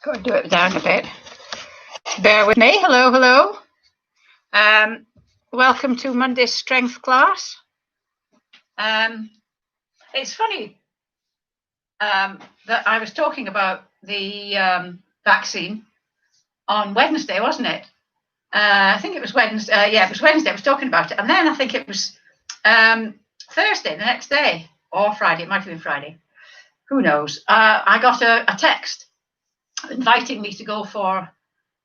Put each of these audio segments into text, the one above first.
Go do it down a bit. Bear with me. Hello, hello. Welcome to Monday's strength class. It's funny that I was talking about the vaccine on Wednesday, wasn't it? I think it was Wednesday. Yeah, it was Wednesday. I was talking about it. And then I think it was Thursday, the next day, or Friday. It might have been Friday. Who knows? I got a text inviting me to go for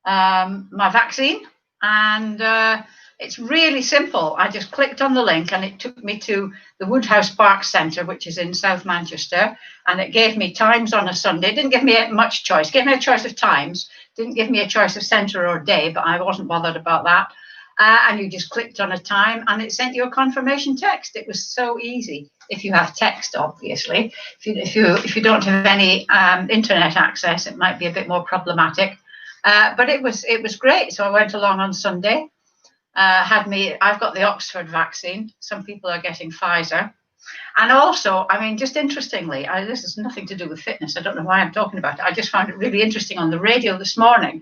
my vaccine. And it's really simple. I just clicked on the link and it took me to the Woodhouse Park Centre, which is in South Manchester. And it gave me times on a Sunday. It didn't give me much choice. It gave me a choice of times. Didn't give me a choice of centre or day, but I wasn't bothered about that. And you just clicked on a time and it sent you a confirmation text. It was so easy. If you have text, obviously. If you don't have any internet access, it might be a bit more problematic. But it was great. So I went along on Sunday. I've got the Oxford vaccine. Some people are getting Pfizer. And also, I mean, just interestingly, this has nothing to do with fitness. I don't know why I'm talking about it. I just found it really interesting on the radio this morning.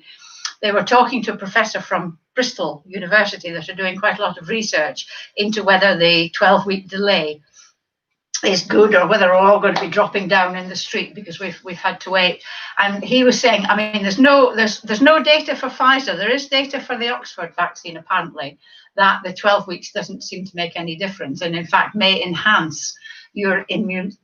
They were talking to a professor from Bristol University that are doing quite a lot of research into whether the 12-week delay is good or whether we're all going to be dropping down in the street because we've had to wait. And he was saying, I mean, there's no data for Pfizer. There is data for the Oxford vaccine, apparently, that the 12 weeks doesn't seem to make any difference and in fact may enhance your immune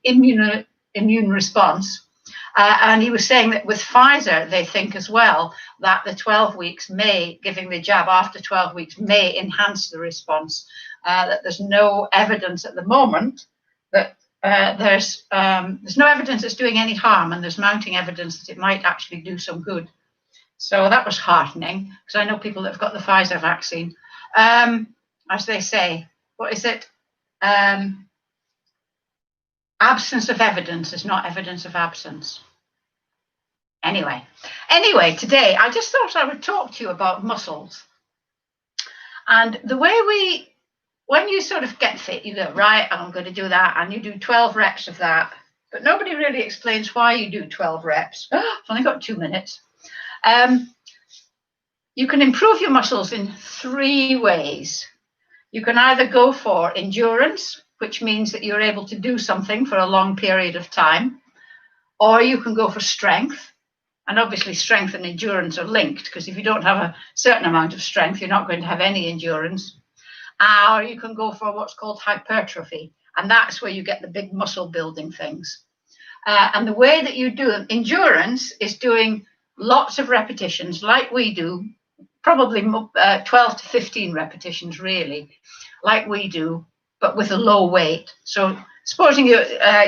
response. And he was saying that with Pfizer, they think as well that the 12 weeks giving the jab after 12 weeks may enhance the response, that there's no evidence at the moment that there's no evidence it's doing any harm, and there's mounting evidence that it might actually do some good. So that was heartening, because I know people that have got the Pfizer vaccine. As they say, what is it? Absence of evidence is not evidence of absence. Anyway, today I just thought I would talk to you about muscles. And the way when you sort of get fit, you go, right, I'm going to do that, and you do 12 reps of that. But nobody really explains why you do 12 reps. I've only got 2 minutes. You can improve your muscles in 3 ways. You can either go for endurance, which means that you're able to do something for a long period of time, or you can go for strength. And obviously strength and endurance are linked, because if you don't have a certain amount of strength, you're not going to have any endurance. Or you can go for what's called hypertrophy, and that's where you get the big muscle building things. And the way that you do them, endurance is doing lots of repetitions like we do, probably 12 to 15 repetitions really, like we do, but with a low weight. So supposing you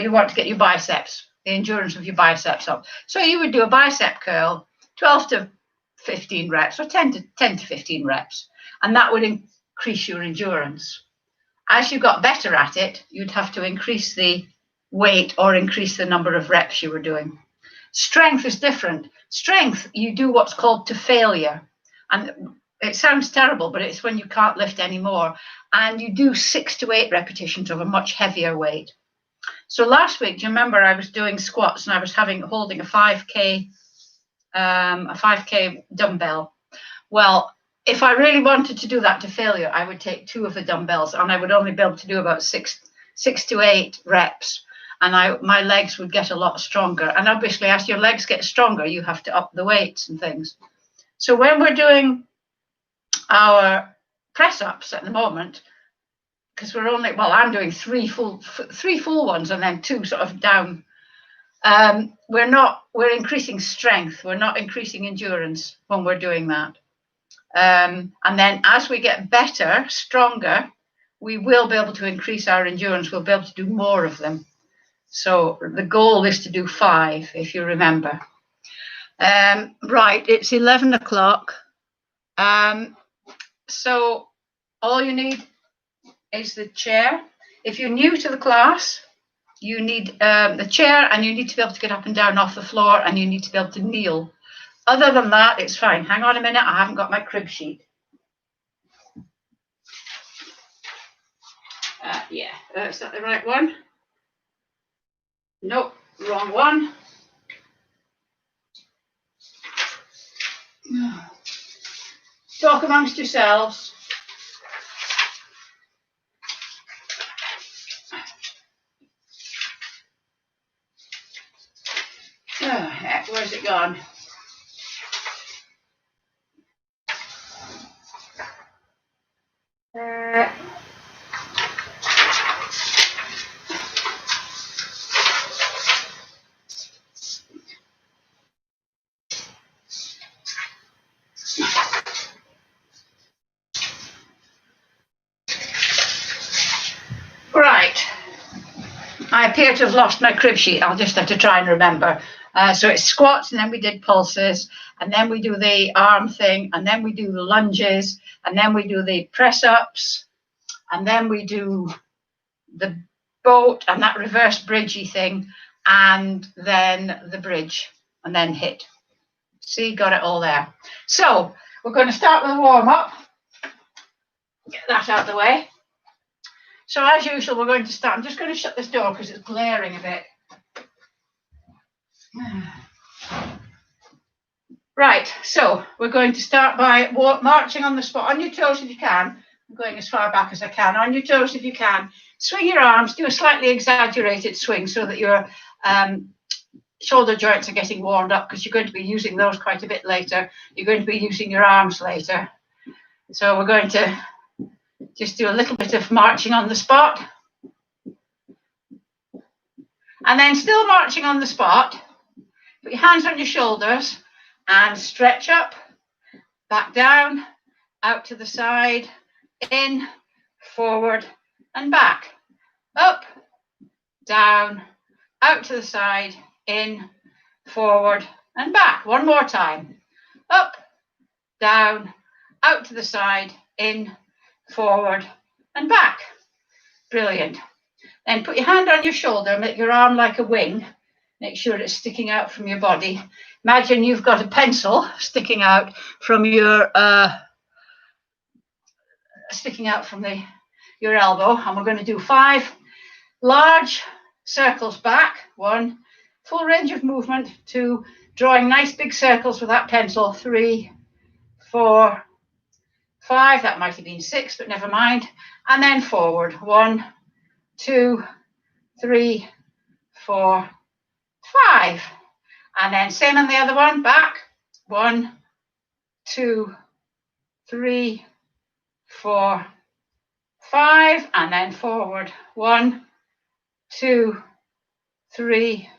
want to get your biceps, the endurance of your biceps up. So you would do a bicep curl, 12 to 15 reps, or 10 to 15 reps, and that would increase your endurance. As you got better at it, you'd have to increase the weight or increase the number of reps you were doing. Strength is different. Strength, you do what's called to failure. And it sounds terrible, but it's when you can't lift anymore. And you do 6 to 8 repetitions of a much heavier weight. So last week, do you remember I was doing squats and I was holding a 5K dumbbell? Well, if I really wanted to do that to failure, I would take 2 of the dumbbells and I would only be able to do about 6 to 8 reps. And my legs would get a lot stronger. And obviously, as your legs get stronger, you have to up the weights and things. So when we're doing our press ups at the moment, because I'm doing 3 full ones and then 2 sort of down. We're increasing strength. We're not increasing endurance when we're doing that. And then as we get better, stronger, we will be able to increase our endurance. We'll be able to do more of them. So the goal is to do 5, if you remember. Right, it's 11 o'clock. So all you need is the chair. If you're new to the class, you need the chair, and you need to be able to get up and down off the floor, and you need to be able to kneel. Other than that, it's fine. Hang on a minute, I haven't got my crib sheet. Is that the right one? Nope, wrong one. talk amongst yourselves. Oh, heck, where's it gone? Right. I appear to have lost my crib sheet. I'll just have to try and remember. So it's squats, and then we did pulses, and then we do the arm thing, and then we do the lunges, and then we do the press-ups, and then we do the boat and that reverse bridgey thing, and then the bridge, and then hit. See, got it all there. So we're going to start with a warm-up. Get that out of the way. So as usual, we're going to start. I'm just going to shut this door because it's glaring a bit. Right, so we're going to start by marching on the spot. On your toes if you can. I'm going as far back as I can. On your toes if you can. Swing your arms, do a slightly exaggerated swing so that your shoulder joints are getting warmed up, because you're going to be using those quite a bit later. You're going to be using your arms later. So we're going to just do a little bit of marching on the spot. And then still marching on the spot, put your hands on your shoulders and stretch up, back down, out to the side, in, forward and back. Up, down, out to the side, in, forward and back. One more time. Up, down, out to the side, in, forward and back. Brilliant. Then put your hand on your shoulder, make your arm like a wing. Make sure it's sticking out from your body. Imagine you've got a pencil sticking out from your your elbow, and we're going to do 5 large circles back. 1, full range of movement. 2, drawing nice big circles with that pencil. 3, 4, 5. That might have been 6, but never mind. And then forward. 1, 2, 3, 4, 5. And then same on the other one. Back. 1, 2, 3, 4, 5. And then forward. 1, 2, 3,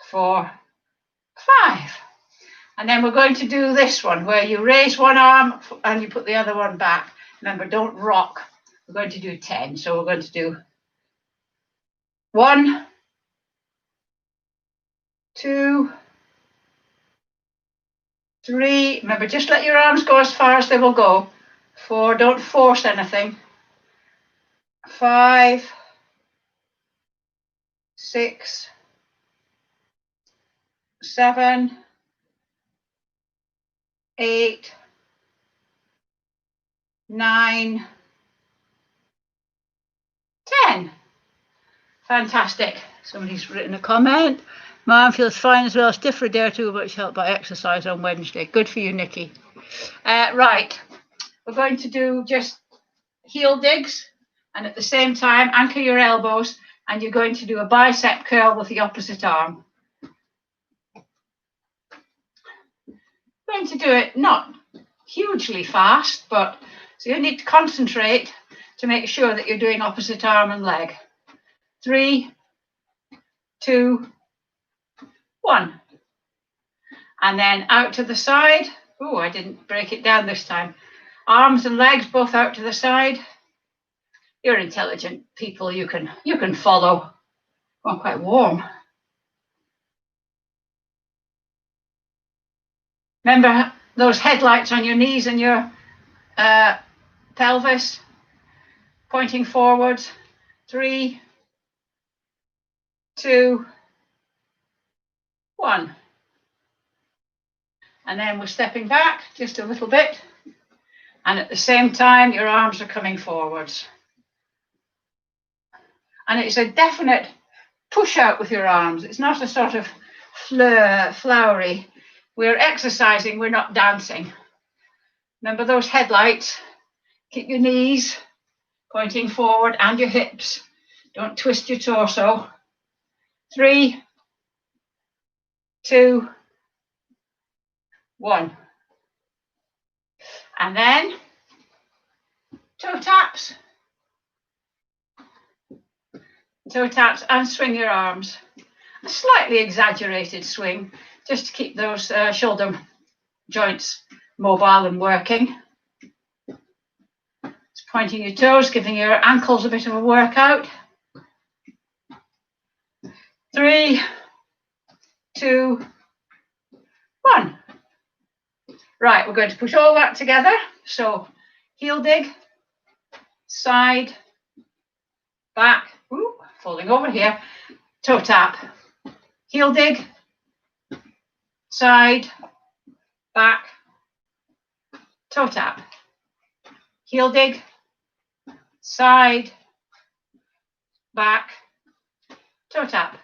4, 5. And then we're going to do this one where you raise one arm and you put the other one back. Remember, don't rock. We're going to do 10. So we're going to do 1, 2, 3. Remember, just let your arms go as far as they will go. 4, don't force anything. 5, 6, 7, 8, 9, 10. Fantastic. Somebody's written a comment. My arm feels fine as well. Stiff for a day or two, but helped by exercise on Wednesday. Good for you, Nikki. Right. We're going to do just heel digs, and at the same time, anchor your elbows, and you're going to do a bicep curl with the opposite arm. I'm going to do it not hugely fast, but so you need to concentrate to make sure that you're doing opposite arm and leg. 3, 2, 1. And then out to the side. Oh, I didn't break it down this time. Arms and legs both out to the side. You're intelligent people. You can follow. Oh, I'm quite warm. Remember those headlights on your knees and your pelvis, pointing forwards. 3, 2, 1. And then we're stepping back just a little bit. And at the same time, your arms are coming forwards. And it's a definite push out with your arms. It's not a sort of flowery. We're exercising, we're not dancing. Remember those headlights. Keep your knees pointing forward and your hips. Don't twist your torso. 3, 2, 1. And then toe taps. Toe taps and swing your arms. A slightly exaggerated swing, just to keep those shoulder joints mobile and working. It's pointing your toes, giving your ankles a bit of a workout. 3, 2, 1. Right, we're going to put all that together. So heel dig, side, back, falling over here, toe tap, heel dig, side, back, toe tap, heel dig, side, back, toe tap,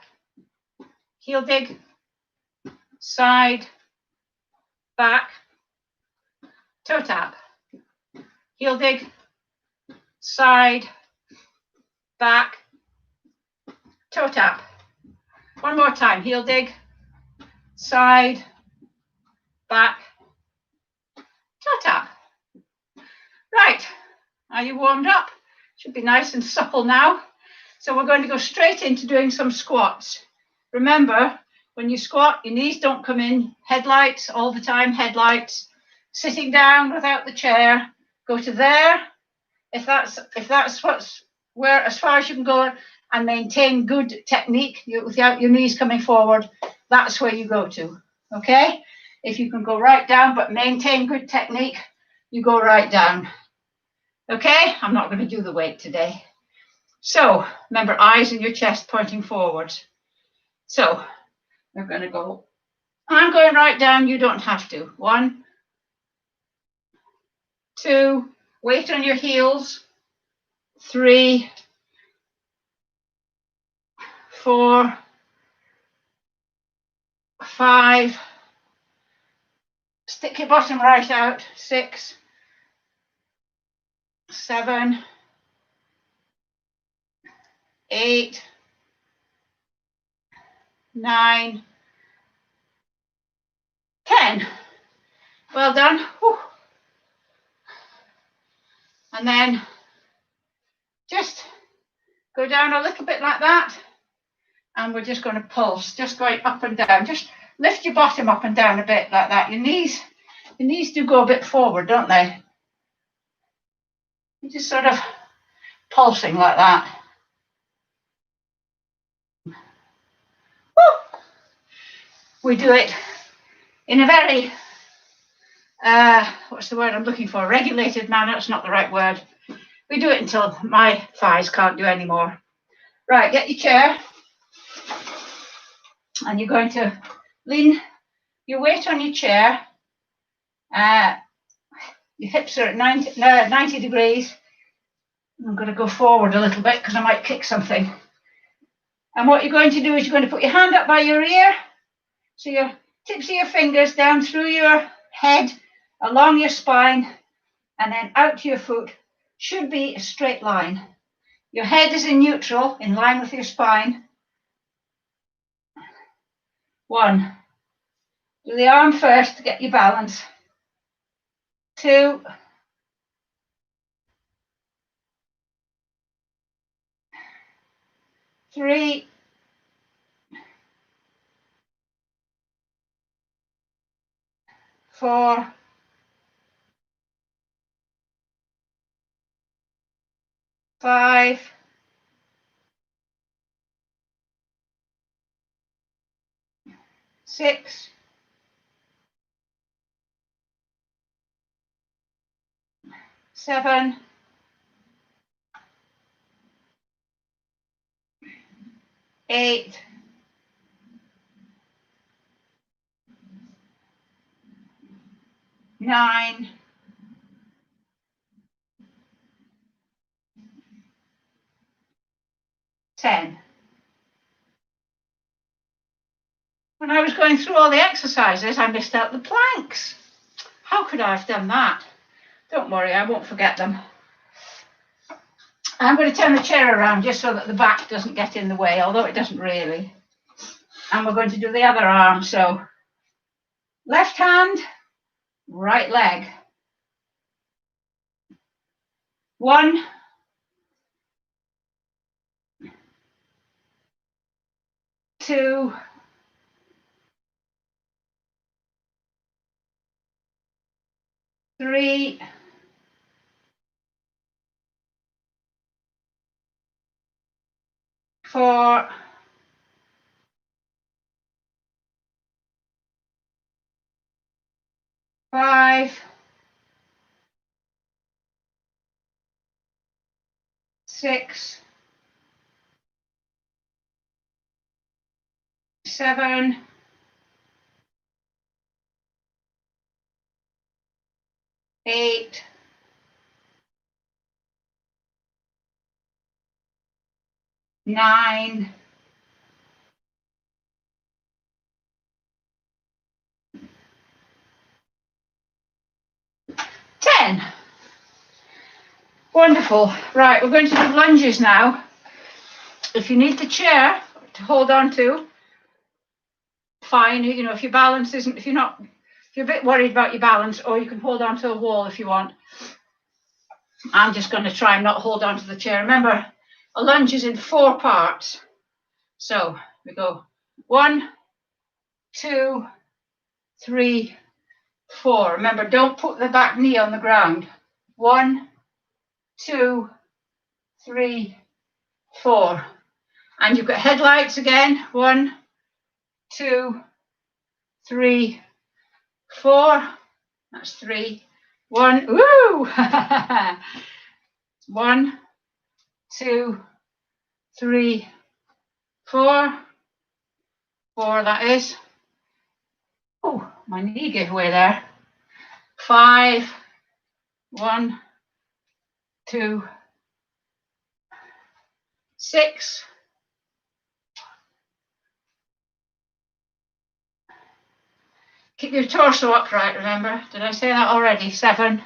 heel dig, side, back, toe tap, heel dig, side, back, toe tap. One more time, heel dig, side, back, toe tap. Right, are you warmed up? Should be nice and supple now. So we're going to go straight into doing some squats. Remember, when you squat, your knees don't come in. Headlights all the time, headlights. Sitting down without the chair, go to there. If that's where as far as you can go and maintain good technique without your knees coming forward, that's where you go to. Okay? If you can go right down but maintain good technique, you go right down. Okay? I'm not going to do the weight today. So remember, eyes in your chest pointing forwards. So we're going to go. I'm going right down. You don't have to. 1, 2, weight on your heels. 3, 4, 5. Stick your bottom right out. 6, 7, 8, 9, 10. Well done. Whew. And then just go down a little bit like that. And we're just going to pulse, just going up and down. Just lift your bottom up and down a bit like that. Your knees do go a bit forward, don't they? You're just sort of pulsing like that. Woo! We do it in a very, what's the word I'm looking for? Regulated manner. It's not the right word. We do it until my thighs can't do any more. Right, get your chair. And you're going to lean your weight on your chair. Your hips are at 90 degrees. I'm going to go forward a little bit because I might kick something. And what you're going to do is you're going to put your hand up by your ear. So your tips of your fingers down through your head, along your spine, and then out to your foot. Should be a straight line. Your head is in neutral, in line with your spine. 1. Do the arm first to get your balance. 2. 3. 4. 5. 6. 7. 8. 9. 10. When I was going through all the exercises, I missed out the planks. How could I have done that? Don't worry, I won't forget them. I'm going to turn the chair around just so that the back doesn't get in the way, although it doesn't really. And we're going to do the other arm. So left hand, right leg. 1, 2, 3, 4, 5, 6, 7, 8, 9, 10. Wonderful. Right, we're going to do lunges now. If you need the chair to hold on to, fine. You know, if your balance isn't, if you're a bit worried about your balance, or you can hold on to a wall if you want. I'm just going to try and not hold on to the chair. Remember, a lunge is in 4 parts. So we go 1, 2, 3, 4. Remember, don't put the back knee on the ground. 1, 2, 3, 4. And you've got headlights again. 1, 2, 3, 4. That's 3. 1. Woo! 1, 2, 3, 4. 4, that is. Oh, my knee gave way there. 5. 1, 2, 6. Keep your torso upright, remember? Did I say that already? 7.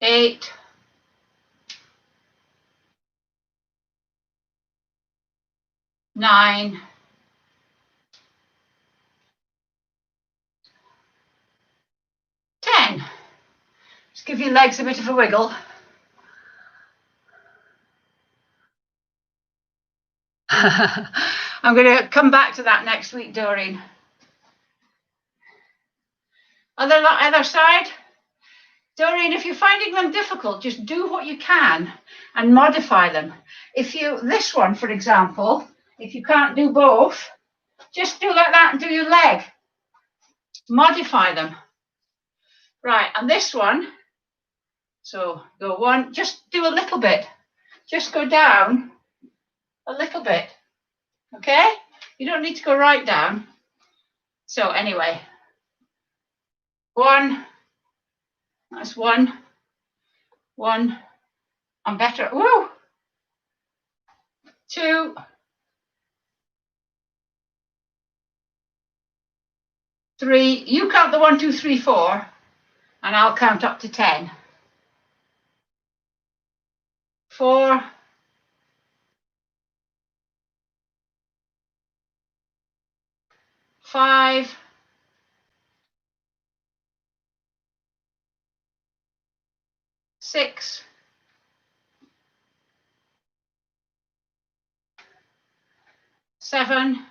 8. 9. 10. Just give your legs a bit of a wiggle. I'm going to come back to that next week, Doreen. Other side. Doreen, if you're finding them difficult, just do what you can and modify them. This one, for example, if you can't do both, just do like that and do your leg. Modify them. Right, and this one, so go 1, just do a little bit. Just go down a little bit, okay? You don't need to go right down. So anyway, 1, that's 1, 1, I'm better, woo! 2, 3, you count the 1, 2, 3, 4, and I'll count up to 10. 4, 5, 6, 7,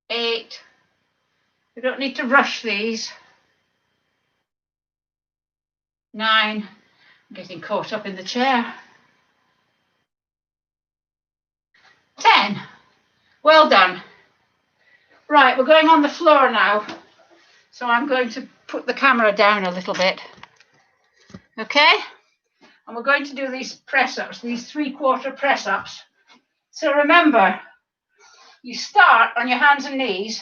8. We don't need to rush these. 9. I'm getting caught up in the chair. 10. Well done. Right, we're going on the floor now. So I'm going to put the camera down a little bit. Okay? And we're going to do these press-ups, these 3/4 press-ups. So remember, you start on your hands and knees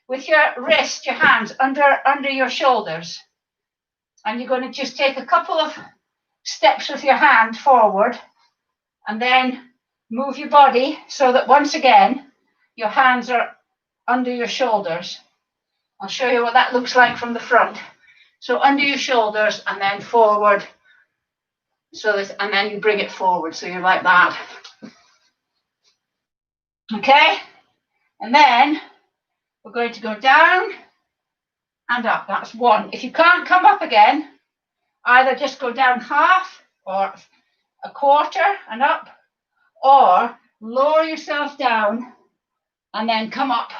with your wrist, your hands under your shoulders. And you're going to just take a couple of steps with your hand forward and then Move your body so that once again, your hands are under your shoulders. I'll show you what that looks like from the front. So under your shoulders and then forward. And then you bring it forward. So you're like that. Okay? And then we're going to go down and up. That's one. If you can't come up again, either just go down half or a quarter and up, or lower yourself down and then come up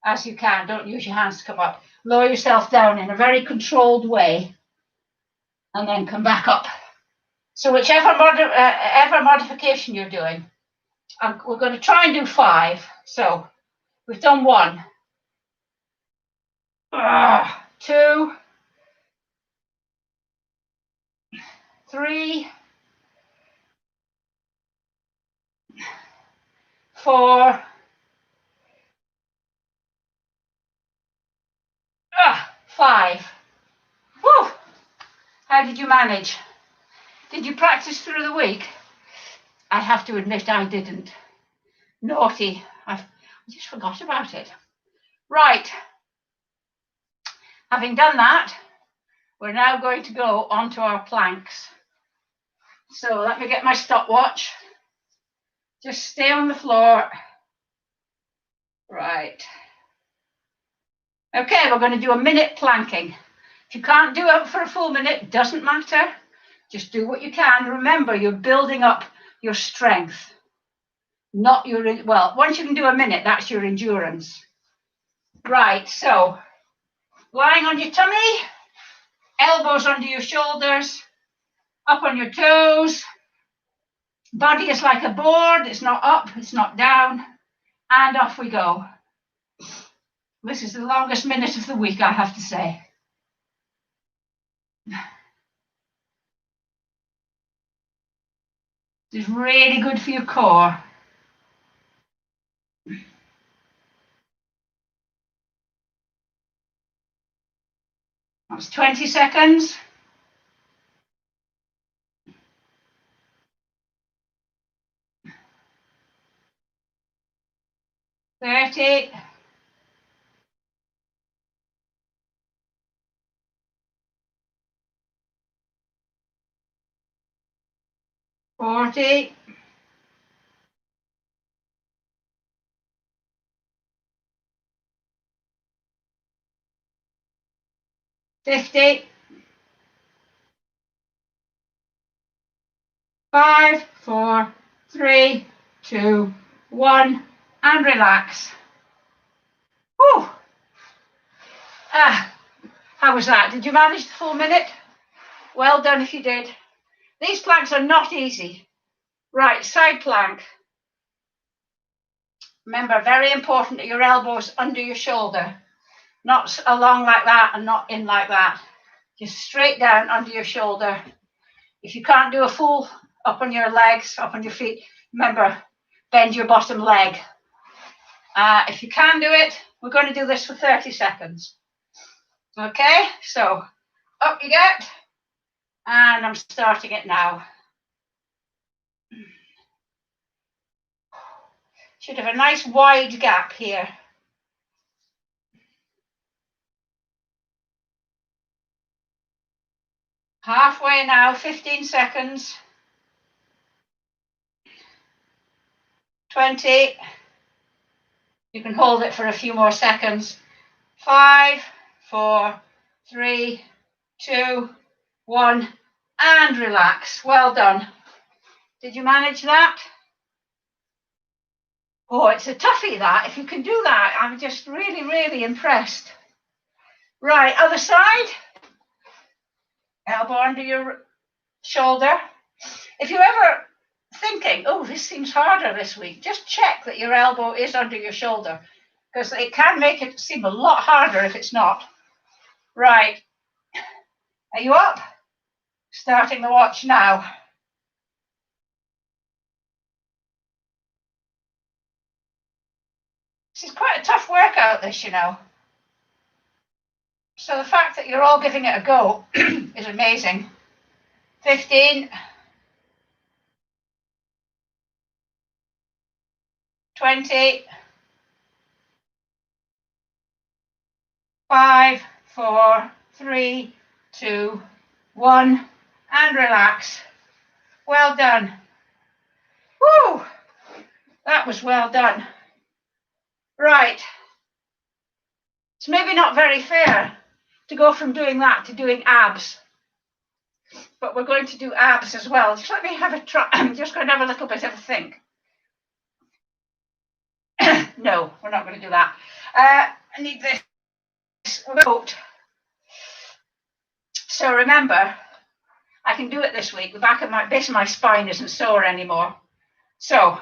as you can. Don't use your hands to come up. Lower yourself down in a very controlled way and then come back up. So whichever modification you're doing, we're going to try and do 5. So we've done 1, 2, 3, 4, 5. Woo! How did you manage? Did you practice through the week? I have to admit I didn't. Naughty. I just forgot about it. Right. Having done that, we're now going to go onto our planks. So let me get my stopwatch. Just stay on the floor. Right. Okay, we're going to do a minute planking. If you can't do it for a full minute, doesn't matter. Just do what you can. Remember, you're building up your strength, not your, well, once you can do a minute, that's your endurance. Right, so lying on your tummy, elbows under your shoulders, up on your toes. Body is like a board. It's not up, it's not down. And off we go. This is the longest minute of the week, I have to say. It's really good for your core. That's 20 seconds. 30. 40. 50. 5, 4, 3, 2, 1, and relax. Whew. How was that? Did you manage the full minute? Well done if you did. These planks are not easy. Right, side plank. Remember, very important that your elbows under your shoulder, not along like that and not in like that. Just straight down under your shoulder. If you can't do a full up on your legs, up on your feet, remember, bend your bottom leg. If you can do it, we're going to do this for 30 seconds. Okay, so up you get, and I'm starting it now. Should have a nice wide gap here. Halfway now, 15 seconds. 20. You can hold it for a few more seconds. 5, 4, 3, 2, 1, and relax. Well done. Did you manage that? Oh, it's a toughie, that. If you can do that, I'm just really, really impressed. Right, other side. Elbow under your shoulder. If you're ever thinking, oh, this seems harder this week, just check that your elbow is under your shoulder, because it can make it seem a lot harder if it's not. Right. Are you up? Starting the watch now. This is quite a tough workout, this, you know. So the fact that you're all giving it a go is amazing. 15. 20, 5, 4, 3, 2, 1, and relax. Well done. Woo! That was well done. Right. It's maybe not very fair to go from doing that to doing abs, but we're going to do abs as well. Just let me have a try. I'm just going to have a little bit of a think. No, we're not going to do that. I need this quote. So remember, I can do it this week. The back of my base of my spine isn't sore anymore. So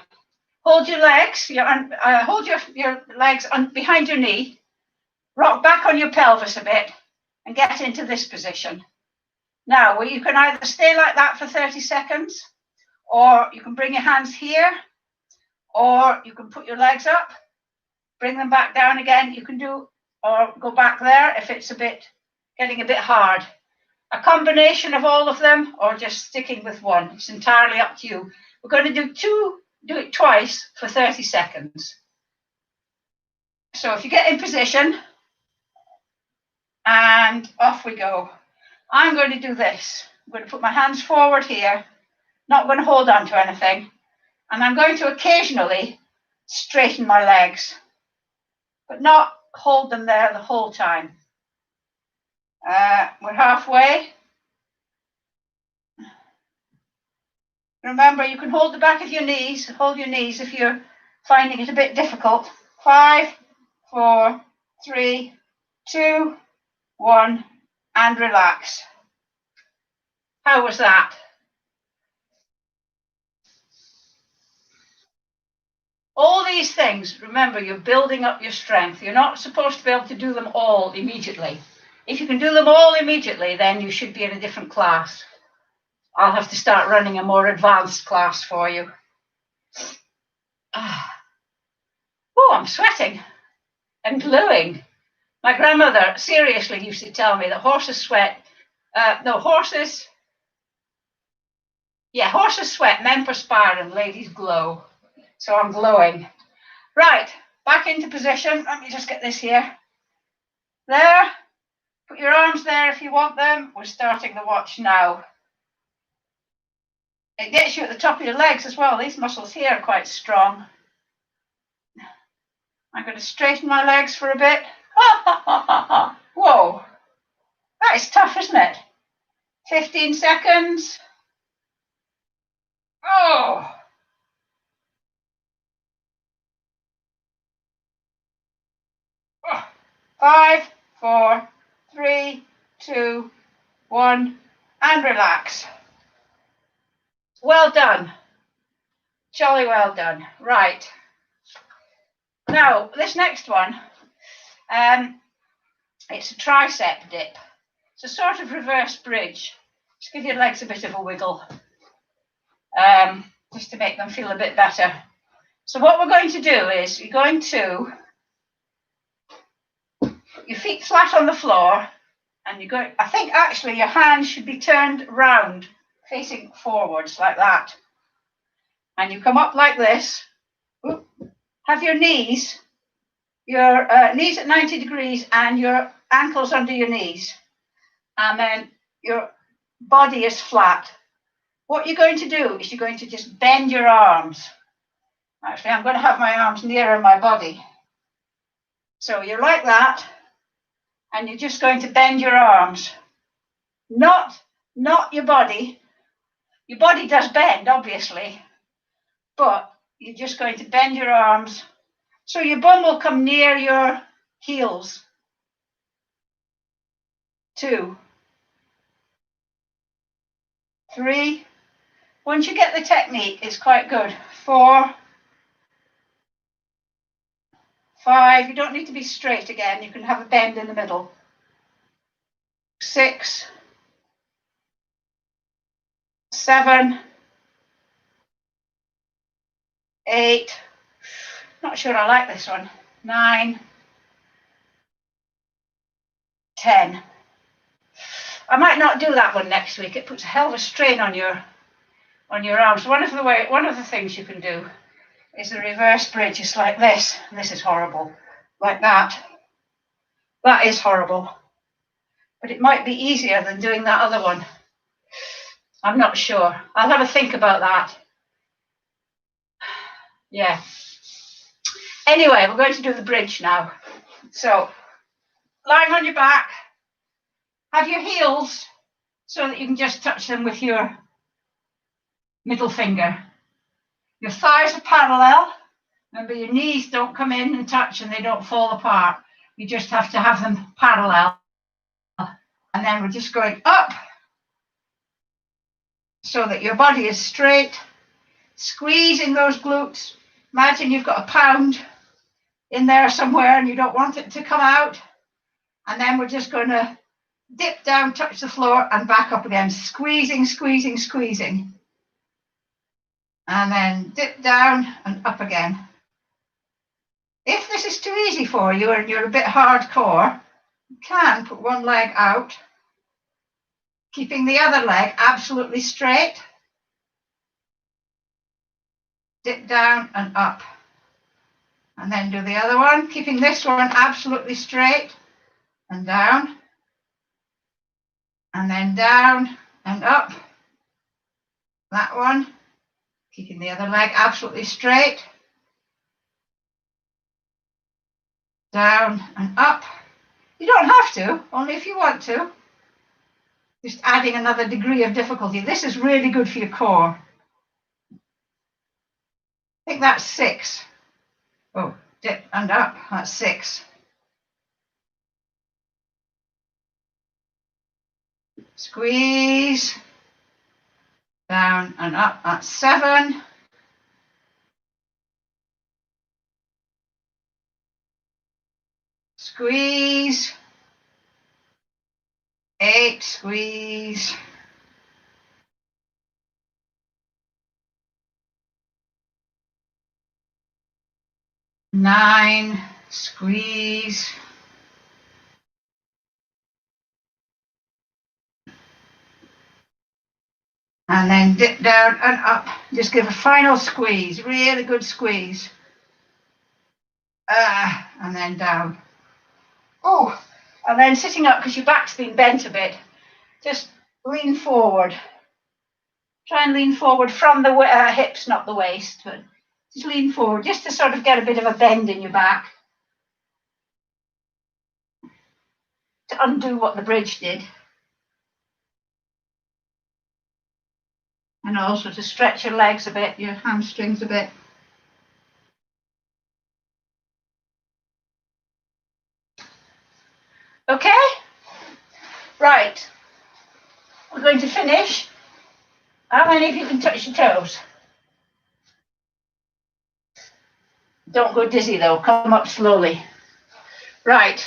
hold your legs, hold your legs behind your knee, rock back on your pelvis a bit, and get into this position. Now, you can either stay like that for 30 seconds, or you can bring your hands here, or you can put your legs up, bring them back down again. You can do, or go back there if it's getting a bit hard. A combination of all of them, or just sticking with one. It's entirely up to you. We're going to do it twice for 30 seconds. So if you get in position, and off we go. I'm going to do this. I'm going to put my hands forward here, not going to hold on to anything. And I'm going to occasionally straighten my legs, but not hold them there the whole time. We're halfway. Remember, you can hold the back of your knees, hold your knees if you're finding it a bit difficult. 5, 4, 3, 2, 1, and relax. How was that? All these things, remember, you're building up your strength. You're not supposed to be able to do them all immediately. If you can do them all immediately, then you should be in a different class. I'll have to start running a more advanced class for you. Oh, I'm sweating and gluing. My grandmother seriously used to tell me that horses sweat. Horses sweat, men perspire, and ladies glow. So I'm glowing. Right, back into position. Let me just get this here. There. Put your arms there if you want them. We're starting the watch now. It gets you at the top of your legs as well. These muscles here are quite strong. I'm going to straighten my legs for a bit. Whoa. That is tough, isn't it? 15 seconds. Oh. Oh. 5, 4, 3, 2, 1, and relax. Well done. Jolly well done. Right. Now, this next one, it's a tricep dip. It's a sort of reverse bridge. Just give your legs a bit of a wiggle, just to make them feel a bit better. So what we're going to do is you're going to put your feet flat on the floor, and you're going, I think actually your hands should be turned round, facing forwards like that. And you come up like this. Have your knees at 90 degrees and your ankles under your knees. And then your body is flat. What you're going to do is you're going to just bend your arms. Actually, I'm going to have my arms nearer my body. So you're like that, and you're just going to bend your arms. Not your body. Your body does bend, obviously, but you're just going to bend your arms so your bum will come near your heels. 2, 3. Once you get the technique, it's quite good. 4, 5. You don't need to be straight again. You can have a bend in the middle. 6, 7, 8. Not sure I like this one. 9, 10. I might not do that one next week. It puts a hell of a strain on your arms. One of the things you can do is a reverse bridge. It's like this. And this is horrible. Like that. That is horrible. But it might be easier than doing that other one. I'm not sure. I'll have a think about that. Yeah. Anyway, we're going to do the bridge now. So, lying on your back, have your heels so that you can just touch them with your middle finger. Your thighs are parallel. Remember, your knees don't come in and touch and they don't fall apart. You just have to have them parallel. And then we're just going up so that your body is straight, squeezing those glutes. Imagine you've got a pound in there somewhere and you don't want it to come out. And then we're just going to dip down, touch the floor, and back up again, squeezing, squeezing, squeezing. And then dip down and up again. If this is too easy for you and you're a bit hardcore, you can put one leg out, keeping the other leg absolutely straight. Dip down and up. And then do the other one, keeping this one absolutely straight and down. And then down and up. That one, keeping the other leg absolutely straight. Down and up. You don't have to, only if you want to. Just adding another degree of difficulty. This is really good for your core. I think that's 6. Oh, dip and up, that's 6. Squeeze. Down and up, that's 7. Squeeze. 8, squeeze. 9, squeeze. 10. And then dip down and up. Just give a final squeeze, really good squeeze. And then down. Oh, and then sitting up because your back's been bent a bit. Just lean forward. Try and lean forward from the hips, not the waist, but just lean forward, just to sort of get a bit of a bend in your back. To undo what the bridge did. And also to stretch your legs a bit, your hamstrings a bit. Okay? Right. We're going to finish. How many of you can touch your toes? Don't go dizzy though, come up slowly. Right.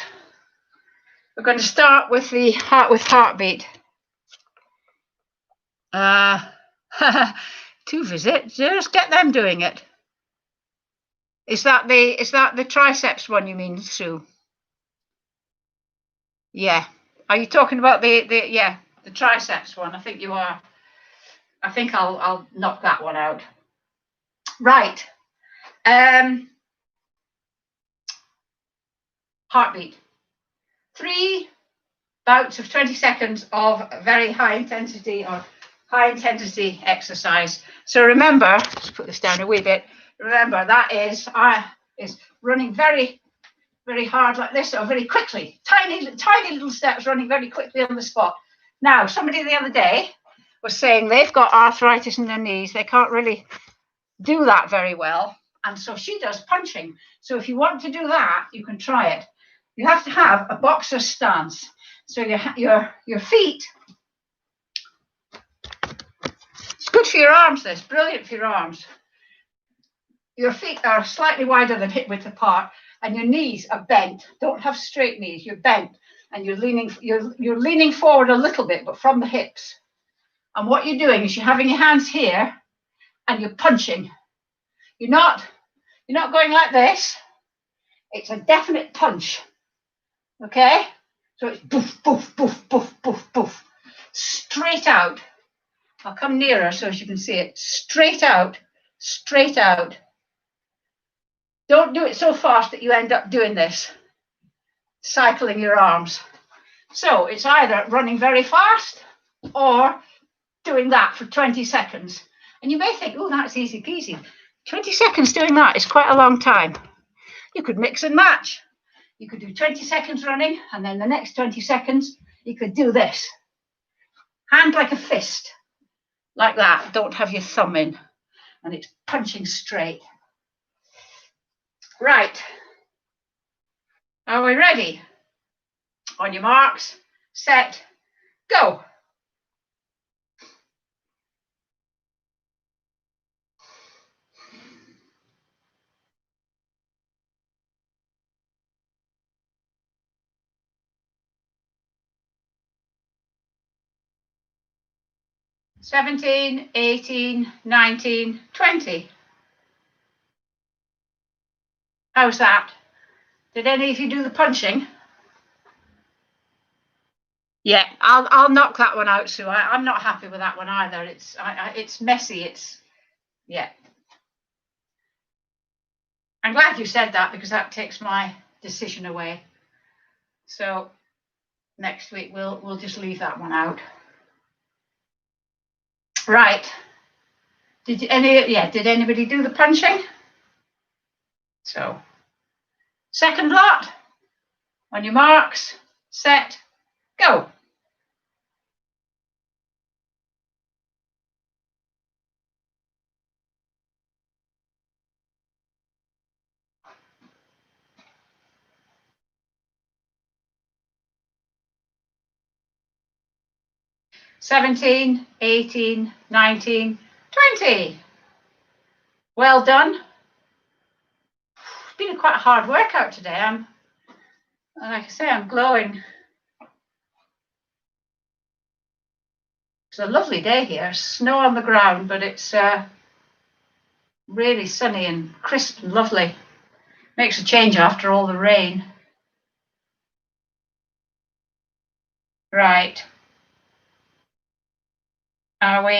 We're going to start with the heartbeat. 2 visits, just get them doing it. Is that the triceps one you mean, Sue? Yeah. Are you talking about the triceps one? I think you are. I think I'll knock that one out. Right. Heartbeat. 3 bouts of 20 seconds of very high intensity exercise. So remember, let's put this down a wee bit. Remember, that is running very, very hard like this, or very quickly. Tiny little steps running very quickly on the spot. Now, somebody the other day was saying they've got arthritis in their knees. They can't really do that very well. And so she does punching. So if you want to do that, you can try it. You have to have a boxer stance. So your feet, it's good for your arms, this, brilliant for your arms. Your feet are slightly wider than hip width apart, and your knees are bent. Don't have straight knees, you're bent, and you're leaning forward a little bit, but from the hips. And what you're doing is you're having your hands here, and you're punching. You're not going like this. It's a definite punch. Okay? So it's boof, boof, boof, boof, boof, boof. Straight out. I'll come nearer so as you can see it. Straight out, straight out. Don't do it so fast that you end up doing this, cycling your arms. So it's either running very fast or doing that for 20 seconds. And you may think, oh, that's easy peasy. 20 seconds doing that is quite a long time. You could mix and match. You could do 20 seconds running, and then the next 20 seconds, you could do this. Hand like a fist, like that. Don't have your thumb in, and it's punching straight. Right. Are we ready? On your marks, set, go. $17, $18, $19, $20. How's that? Did any of you do the punching? Yeah, I'll knock that one out, Sue. I'm not happy with that one either. It's messy. Yeah. I'm glad you said that, because that takes my decision away. So next week we'll just leave that one out. Right. Did anybody do the punching? So second lot. On your marks, set, go. $17, $18, $19, $20. Well done. It's been quite a hard workout today. Like I say, I'm glowing. It's a lovely day here. Snow on the ground, but it's really sunny and crisp and lovely. Makes a change after all the rain. Right. Are we...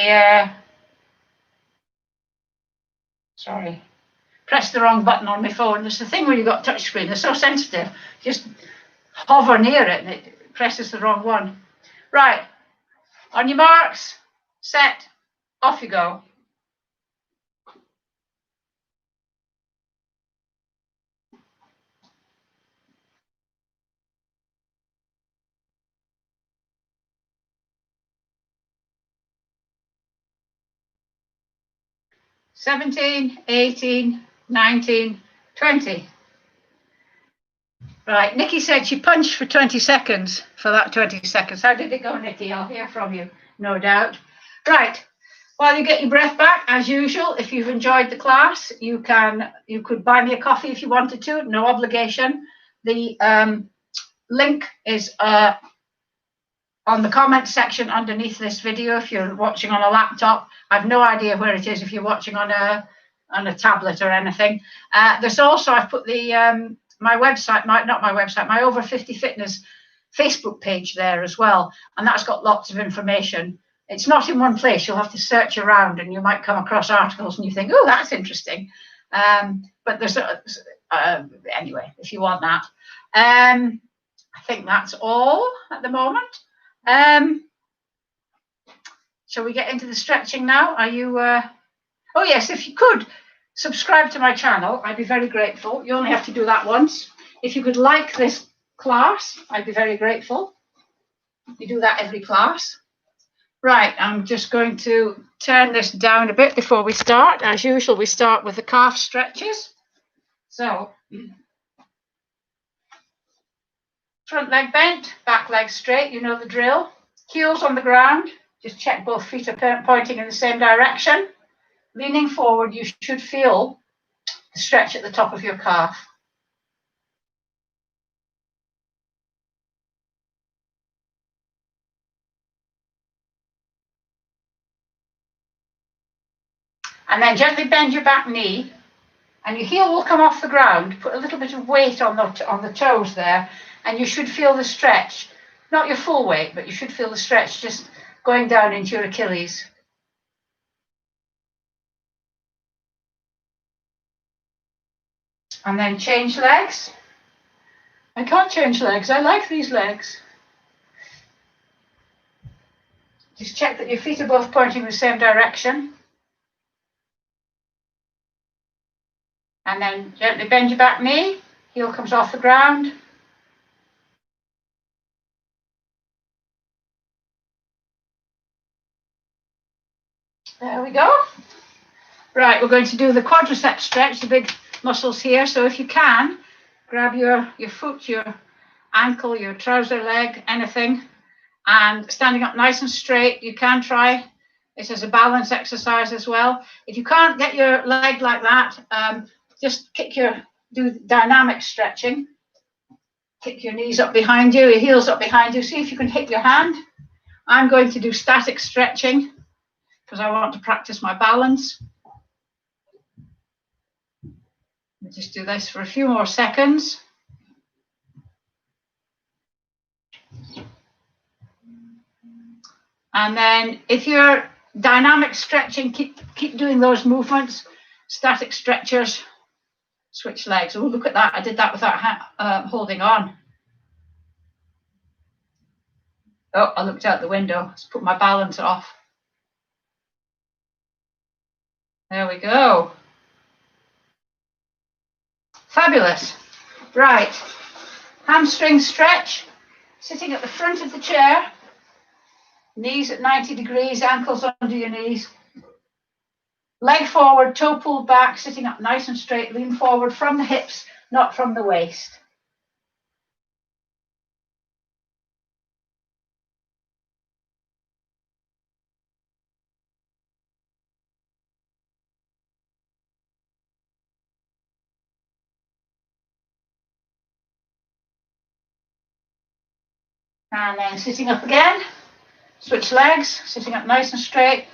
Sorry. Pressed the wrong button on my phone. There's the thing when you've got touch screen. They're so sensitive. Just hover near it and it presses the wrong one. Right. On your marks, set, off you go. $17, $18, $19, $20. Right, Nikki said she punched for 20 seconds for that 20 seconds. How did it go, Nikki? I'll hear from you, no doubt. Right, while you get your breath back, as usual, if you've enjoyed the class, you could buy me a coffee if you wanted to, no obligation. The link is on the comment section underneath this video. If you're watching on a laptop, I've no idea where it is if you're watching on a tablet or anything. There's also, I've put the my website, my Over 50 Fitness Facebook page there as well, and that's got lots of information. It's not in one place. You'll have to search around, and you might come across articles and you think, oh, that's interesting. But there's anyway, if you want that. I think that's all at the moment. Shall we get into the stretching now? Are you oh yes, if you could subscribe to my channel, I'd be very grateful. You only have to do that once. If you could like this class, I'd be very grateful. You do that every class. Right, I'm just going to turn this down a bit before we start. As usual, we start with the calf stretches. So front leg bent, back leg straight, you know the drill. Heels on the ground, just check both feet are pointing in the same direction. Leaning forward, you should feel the stretch at the top of your calf. And then gently bend your back knee, and your heel will come off the ground. Put a little bit of weight on the toes there, and you should feel the stretch. Not your full weight, but you should feel the stretch just going down into your Achilles. And then change legs. I can't change legs. I like these legs. Just check that your feet are both pointing in the same direction. And then gently bend your back knee. Heel comes off the ground. There we go. Right, we're going to do the quadriceps stretch, the big muscles here. So if you can, grab your foot, your ankle, your trouser leg, anything, and standing up nice and straight. You can try this as a balance exercise as well. If you can't get your leg like that, just do dynamic stretching. Kick your knees up behind you, your heels up behind you. See if you can hit your hand. I'm going to do static stretching because I want to practice my balance. We'll just do this for a few more seconds. And then if you're dynamic stretching, keep doing those movements. Static stretchers, switch legs. Oh, look at that. I did that without holding on. Oh, I looked out the window. Let's put my balance off. There we go. Fabulous. Right. Hamstring stretch. Sitting at the front of the chair. Knees at 90 degrees, ankles under your knees. Leg forward, toe pulled back, sitting up nice and straight. Lean forward from the hips, not from the waist. And then sitting up again. Switch legs, sitting up nice and straight.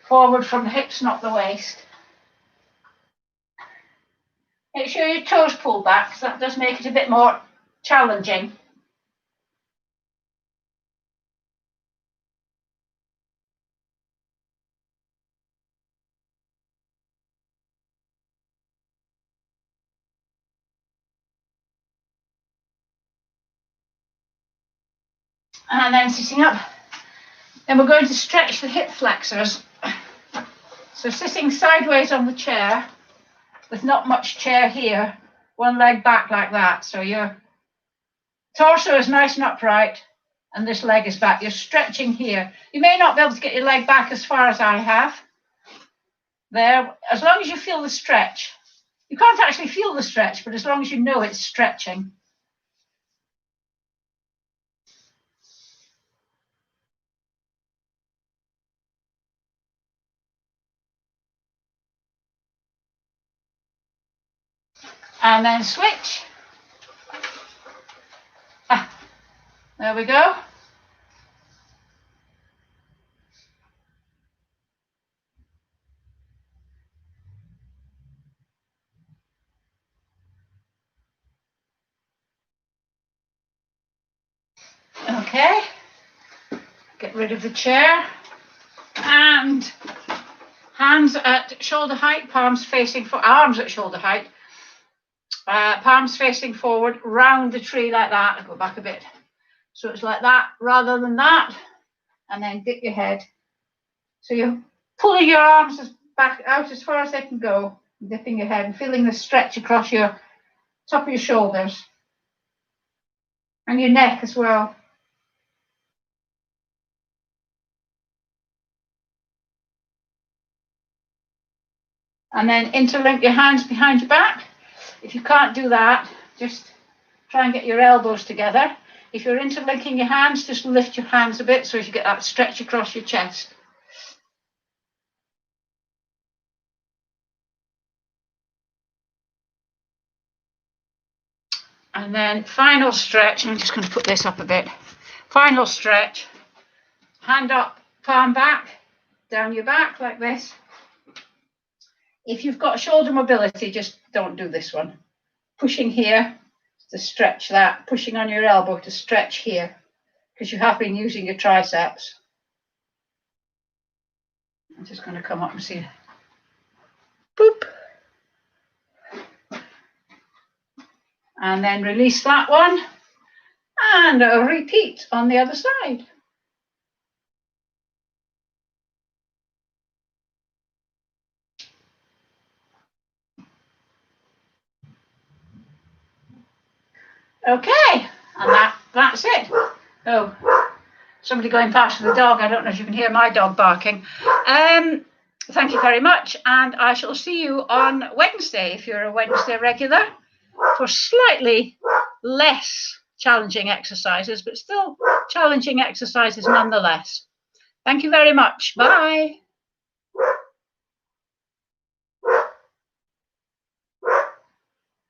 Forward from the hips, not the waist. Make sure your toes pull back, because that does make it a bit more challenging. And then sitting up. Then we're going to stretch the hip flexors. So sitting sideways on the chair, with not much chair here, one leg back like that. So your torso is nice and upright, and this leg is back. You're stretching here. You may not be able to get your leg back as far as I have. There, as long as you feel the stretch. You can't actually feel the stretch, but as long as you know it's stretching. And then switch. There we go. Okay. Get rid of the chair. And hands at shoulder height, palms facing for arms at shoulder height. Palms facing forward, round the tree like that. I'll go back a bit. So it's like that rather than that. And then dip your head. So you're pulling your arms back out as far as they can go, dipping your head and feeling the stretch across your top of your shoulders and your neck as well. And then interlink your hands behind your back. If you can't do that, just try and get your elbows together. If you're interlinking your hands, just lift your hands a bit so you get that stretch across your chest. And then final stretch. I'm just going to put this up a bit. Final stretch. Hand up, palm back, down your back like this. If you've got shoulder mobility, just don't do this one. Pushing here to stretch that, pushing on your elbow to stretch here, because you have been using your triceps. I'm just going to come up and see. Boop. And then release that one. And repeat on the other side. Okay, and that's it. Oh, somebody going past with the dog. I don't know if you can hear my dog barking. Thank you very much, and I shall see you on Wednesday, if you're a Wednesday regular, for slightly less challenging exercises, but still challenging exercises nonetheless. Thank you very much. Bye.